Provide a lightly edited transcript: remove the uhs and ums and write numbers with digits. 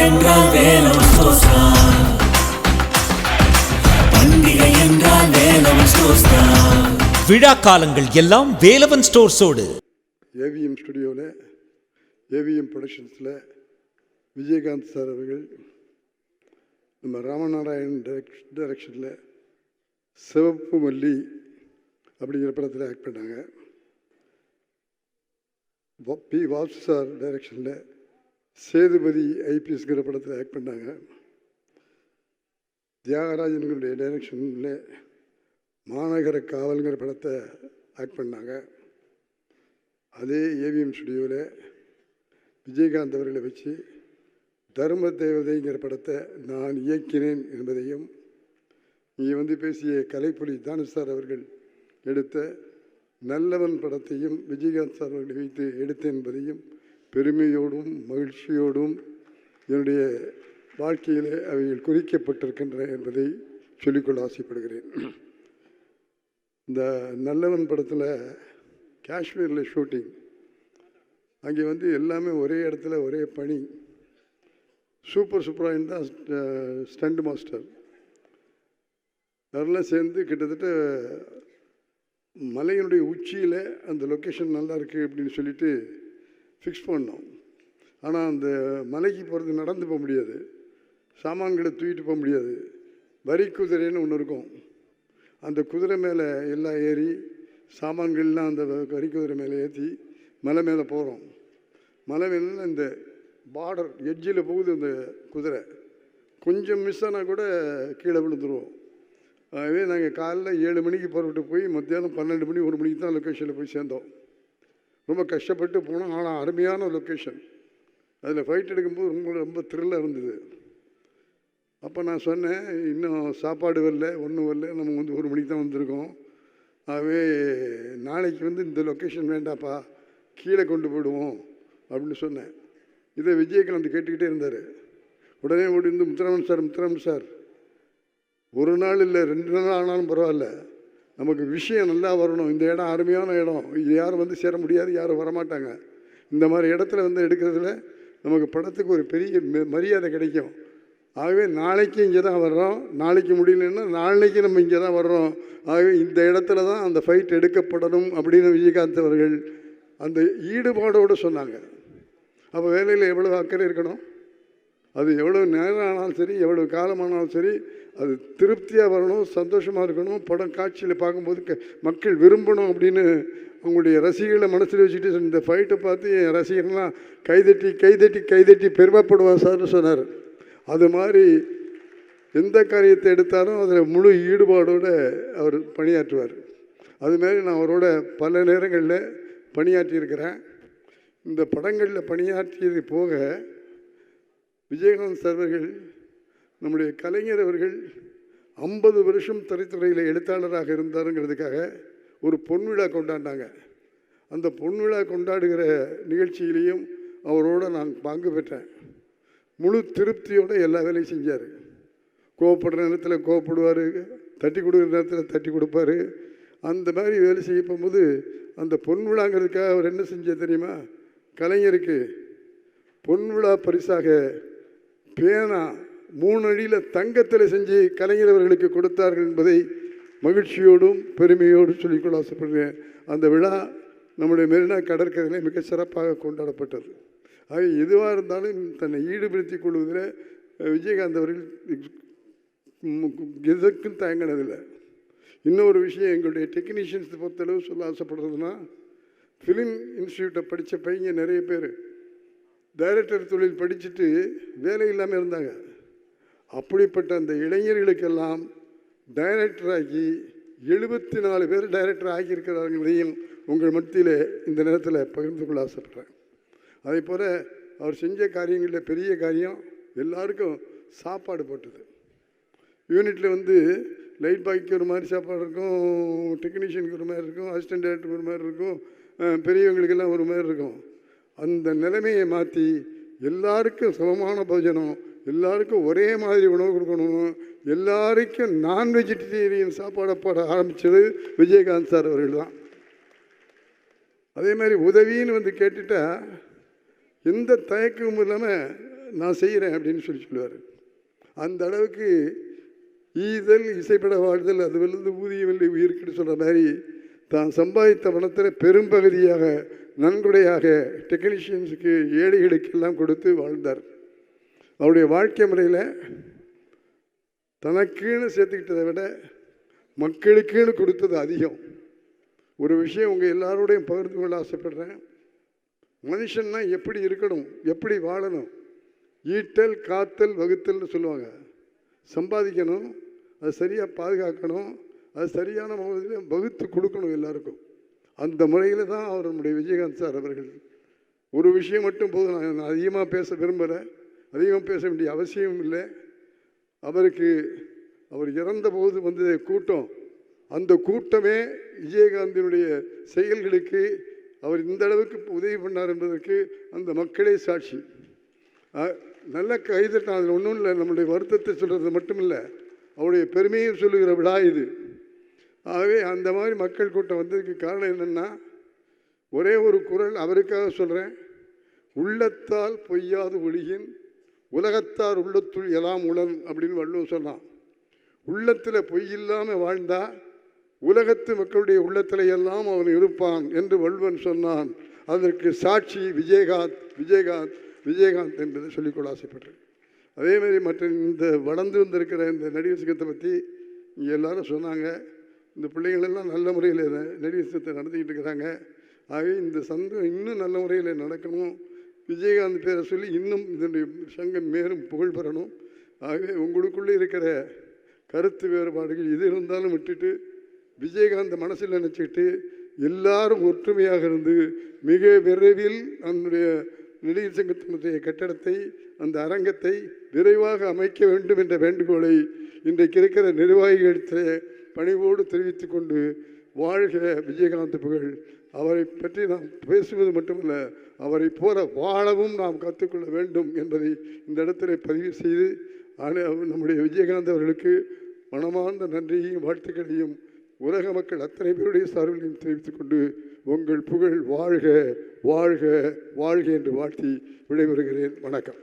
என்றால் வேலவன் ஸ்டோர்ஸ் தான். பண்டிகை என்றால் வேலவன் ஸ்டோர்ஸ் தான். விழா காலங்கள் எல்லாம் வேலவன் ஸ்டோர்ஸோடு. ஏவிஎம் ஸ்டுடியோவில் ஏவிஎம் ப்ரொடக்ஷன்ஸில் விஜயகாந்த் சார் அவர்கள் நம்ம ராமநாராயணன் டைரக்ஷனில் சிவப்பு மல்லி அப்படிங்கிற படத்தில் ஆக்ட் பண்ணாங்க. பி வாசு சார் டைரக்ஷனில் சேதுபதி ஐபிஎஸ்ங்கிற படத்தில் ஆக்ட் பண்ணாங்க. தியாகராஜன்களுடைய டைரக்ஷனில் மாநகர காவல்ங்கிற படத்தை ஆக்ட் பண்ணாங்க. அதே ஏவிஎம் ஸ்டுடியோவில் விஜயகாந்த் அவர்களை வச்சு தர்ம தேவதைங்கிற படத்தை நான் இயக்கினேன் என்பதையும், இங்கே பேசிய கலைப்புலி தானு சார் அவர்கள் எடுத்த நல்லவன் படத்தையும் விஜயகாந்த் சார் அவர்களை வைத்து எடுத்தேன் என்பதையும் பெருமையோடும் மகிழ்ச்சியோடும் என்னுடைய வாழ்க்கையில் அவைகள் குறிக்கப்பட்டிருக்கின்றன என்பதை சொல்லிக்கொள்ள ஆசைப்படுகிறேன். இந்த நல்லவன் படத்தில் காஷ்மீரில் ஷூட்டிங், அங்கே எல்லாமே ஒரே இடத்துல ஒரே பணி. சூப்பராக இருந்தால் ஸ்டண்ட் மாஸ்டர் அதெல்லாம் சேர்ந்து கிட்டத்தட்ட மலையினுடைய உச்சியில் அந்த லொக்கேஷன் நல்லா இருக்குது அப்படின்னு சொல்லிட்டு ஃபிக்ஸ் பண்ணோம். ஆனால் அந்த மலைக்கு போகிறது நடந்து போக முடியாது, சாமான்களை தூக்கிட்டு போக முடியாது. வரி குதிரைன்னு ஒன்று இருக்கும், அந்த குதிரை மேலே எல்லாம் ஏறி சாமான்கள்லாம் அந்த வரி குதிரை மேலே ஏற்றி மலை மேலே போகிறோம். மலை மேலே இந்த பார்டர் எட்ஜில் போகுது அந்த குதிரை, கொஞ்சம் மிஸ் ஆனால் கூட கீழே விழுந்துருவோம். ஆகவே நாங்கள் காலைல 7 மணிக்கு புறப்பட்டு போய் மத்தியானம் 12 மணி 1 மணிக்கு தான் லொக்கேஷனில் போய் சேர்ந்தோம். ரொம்ப கஷ்டப்பட்டு போனோம். ஆனால் அருமையான லொக்கேஷன். அதில் ஃபைட் எடுக்கும்போது ரொம்ப த்ரில்லாக இருந்தது. அப்போ நான் சொன்னேன், இன்னும் சாப்பாடு வரல, ஒன்றும் வரல, நம்ம 1 மணிக்கு தான் வந்திருக்கோம். ஆகவே நாளைக்கு இந்த லொக்கேஷன் வேண்டாப்பா, கீழே கொண்டு போயிடுவோம் அப்படின்னு சொன்னேன். இதை விஜயகாந்த் கேட்டுக்கிட்டே இருந்தார். உடனே ஓடி முத்துராமன் சார் ஒரு நாள் இல்லை 2 நாள் ஆனாலும் பரவாயில்ல, நமக்கு விஷயம் நல்லா வரணும். இந்த இடம் அருமையான இடம், இது யாரும் சேர முடியாது, யாரும் வரமாட்டாங்க. இந்த மாதிரி இடத்துல எடுக்கிறதுல நமக்கு படத்துக்கு ஒரு பெரிய மரியாதை கிடைக்கும். ஆகவே நாளைக்கு இங்கே தான் வர்றோம், நாளைக்கு முடியலன்னா நாளைக்கு நம்ம இங்கே தான் வர்றோம். ஆகவே இந்த இடத்துல தான் அந்த ஃபைட் எடுக்கப்படணும் அப்படின்னு விஜயகாந்த் அவர்கள் அந்த ஈடுபாடோடு சொன்னாங்க. அப்போ வேலையில் எவ்வளோ அக்கறை இருக்கணும், அது எவ்வளோ நேரம் ஆனாலும் சரி, எவ்வளோ காலமானாலும் சரி, அது திருப்தியாக வரணும், சந்தோஷமாக இருக்கணும். படம் காட்சியில் பார்க்கும்போது மக்கள் விரும்பணும் அப்படின்னு அவங்களுடைய ரசிகர்களை மனசில் வச்சுட்டு இந்த ஃபைட்டை பார்த்து என் ரசிகர்லாம் கைதட்டி கைதட்டி கைதட்டி பெருமைப்படுவார் சார்னு சொன்னார். அது மாதிரி எந்த காரியத்தை எடுத்தாலும் அதில் முழு ஈடுபாடோடு அவர் பணியாற்றுவார். அதுமாரி நான் அவரோட பல நேரங்களில் பணியாற்றியிருக்கிறேன். இந்த படங்களில் பணியாற்றியது போக விஜயகாந்த் அவர்கள், நம்முடைய கலைஞர் அவர்கள் 50 வருஷம் திரைத்துறையில் எழுத்தாளராக இருந்தாருங்கிறதுக்காக ஒரு பொன்விழா கொண்டாடினாங்க. அந்த பொன்விழா கொண்டாடுகிற நிகழ்ச்சியிலையும் அவரோடு நான் பங்கு பெற்றேன். முழு திருப்தியோடு எல்லா வேலையும் செஞ்சார். கோவப்படுற நேரத்தில் கோவப்படுவார், தட்டி கொடுக்குற நேரத்தில் தட்டி கொடுப்பார். அந்த மாதிரி வேலை செய்ய போகும்போது அந்த பொன்விழாங்கிறதுக்காக அவர் என்ன செஞ்சார் தெரியுமா? கலைஞருக்கு பொன்விழா பரிசாக பேனா 3 அடியில் தங்கத்தில் செஞ்சு கலைஞர் அவர்களுக்கு கொடுத்தார்கள் என்பதை மகிழ்ச்சியோடும் பெருமையோடும் சொல்லிக்கொள்ள ஆசைப்படுறேன். அந்த விழா நம்முடைய மெரினா கடற்கரையில் மிக சிறப்பாக கொண்டாடப்பட்டது. ஆக எதுவாக இருந்தாலும் தன்னை ஈடுபடுத்திக் கொள்வதில் விஜயகாந்த் அவர்கள் எதற்கும் தயங்கினதில்லை. இன்னொரு விஷயம், எங்களுடைய டெக்னீஷியன்ஸ் பொறுத்தளவு சொல்ல ஆசைப்படுறதுன்னா, ஃபிலிம் இன்ஸ்டியூட்டை படித்த பையன் நிறைய பேர் டைரக்டர் தொழில் படிச்சுட்டு வேலை இல்லாமல் இருந்தாங்க. அப்படிப்பட்ட அந்த இளைஞர்களுக்கெல்லாம் டைரக்டராகி 74 பேர் டைரக்டர் ஆகியிருக்கிறார்களையும் உங்கள் மத்தியில் இந்த நேரத்தில் பகிர்ந்து கொள்ள ஆசைப்படுறேன். அதே போல் அவர் செஞ்ச காரியங்களில் பெரிய காரியம் எல்லாருக்கும் சாப்பாடு போட்டது. யூனிட்டில் லைட் பாய்க்கு ஒரு மாதிரி சாப்பாடு இருக்கும், டெக்னீஷியனுக்கு ஒரு மாதிரி இருக்கும், அசிஸ்டன்ட் டைரக்டருக்கு ஒரு மாதிரி இருக்கும், பெரியவங்களுக்கெல்லாம் ஒரு மாதிரி இருக்கும். அந்த நிலைமையை மாற்றி எல்லாருக்கும் சமமான போஜனம், எல்லாருக்கும் ஒரே மாதிரி உணவு கொடுக்கணும், எல்லாருக்கும் நான் வெஜிடேரியன் சாப்பாடை போட ஆரம்பித்தது விஜயகாந்த் சார் அவர்கள் தான். அதே மாதிரி உதவின்னு கேட்டுட்டா எந்த தயக்கமும் இல்லாமல் நான் செய்கிறேன் அப்படின்னு சொல்லுவார். அந்த அளவுக்கு ஈதல் இசைப்பட வாழ்தல் அது வெள்ளது ஊதியவில்லை உயிருக்குன்னு சொல்கிற மாதிரி தான் சம்பாதித்த பணத்தில் பெரும்பகுதியாக நன்கொடையாக டெக்னீஷியன்ஸுக்கு ஏழைகளுக்கெல்லாம் கொடுத்து வாழ்ந்தார். அவருடைய வாழ்க்கை முறையில் தனக்குன்னு சேர்த்துக்கிட்டதை விட மக்களுக்குன்னு கொடுத்தது அதிகம். ஒரு விஷயம் உங்கள் எல்லாரோடையும் பகிர்ந்து கொள்ள ஆசைப்படுறேன். மனுஷன்னா எப்படி இருக்கணும், எப்படி வாழணும், ஈட்டல் காத்தல் வகுத்தல்னு சொல்லுவாங்க. சம்பாதிக்கணும், அது சரியாக பாதுகாக்கணும், அது சரியான முறையில் வகுத்து கொடுக்கணும் எல்லாருக்கும். அந்த முறையில் தான் அவர் நம்முடைய விஜயகாந்த் சார் அவர்கள். ஒரு விஷயம் மட்டும் போதும், நான் அதிகமாக பேச விரும்புகிறேன், அதிகம் பேச வேண்டிய அவசியம் இல்லை. அவர் இறந்தபோது வந்தது கூட்டம், அந்த கூட்டமே விஜயகாந்தினுடைய செயல்களுக்கு அவர் இந்த அளவுக்கு உதவி பண்ணார் என்பதற்கு அந்த மக்களே சாட்சி. நல்ல கைதட்டம், அதில் ஒன்றும் இல்லை. நம்முடைய வருத்தத்தை சொல்கிறது மட்டும் இல்லை, அவருடைய பெருமையை சொல்லுகிற விழா இது. ஆகவே அந்த மாதிரி மக்கள் கூட்டம் வந்ததுக்கு காரணம் என்னென்னா, ஒரே ஒரு குரல் அவருக்காக சொல்கிறேன். உள்ளத்தால் பொய்யாது ஒளியின் உலகத்தார் உள்ளத்துள் எல்லாம் உளன் அப்படின்னு வள்ளுவர் சொன்னான். உள்ளத்தில் பொய் இல்லாமல் வாழ்ந்தால் உலகத்து மக்களுடைய உள்ளத்தில் எல்லாம் அவன் இருப்பான் என்று வள்ளுவன் சொன்னான். அதற்கு சாட்சி விஜயகாந்த் விஜயகாந்த் விஜயகாந்த் என்பதை சொல்லிக்கொள்ள ஆசைப்பட்டேன். அதேமாதிரி மற்ற இந்த வளர்ந்து வந்திருக்கிற இந்த நடிகர் சங்கத்தை பற்றி இங்கே எல்லோரும் சொன்னாங்க. இந்த பிள்ளைகளெல்லாம் நல்ல முறையில் நடிகர் சங்கத்தை நடத்திக்கிட்டு இருக்கிறாங்க. ஆகவே இந்த சங்கம் இன்னும் நல்ல முறையில் நடக்கணும். விஜயகாந்த் பேரை சொல்லி இன்னும் இதனுடைய சங்கம் மேலும் புகழ் பெறணும். ஆகவே உங்களுக்குள்ளே இருக்கிற கருத்து வேறுபாடுகள் எது இருந்தாலும் விட்டுட்டு விஜயகாந்த் மனசில் நினச்சிக்கிட்டு எல்லாரும் ஒற்றுமையாக இருந்து மிக விரைவில் அதனுடைய நடிகர் சங்கத்தினுடைய கட்டடத்தை, அந்த அரங்கத்தை விரைவாக அமைக்க வேண்டும் என்ற வேண்டுகோளை இன்றைக்கு இருக்கிற நிர்வாகிகளிடத்தில் பணிவோடு தெரிவித்து கொண்டு, வாழ்க விஜயகாந்த் புகழ். அவரை பற்றி நாம் பேசுவது மட்டுமல்ல, அவரை போல வாழவும் நாம் கற்றுக்கொள்ள வேண்டும் என்பதை இந்த இடத்துல பதிவு செய்து, நம்முடைய விஜயகாந்த் அவர்களுக்கு மனமார்ந்த நன்றியையும் வாழ்த்துக்களையும் உலக மக்கள் அத்தனை பேருடைய சார்பிலையும் தெரிவித்துக் கொண்டு, உங்கள் புகழ் வாழ்க வாழ்க வாழ்க என்று வாழ்த்தி விடைபெறுகிறேன். வணக்கம்.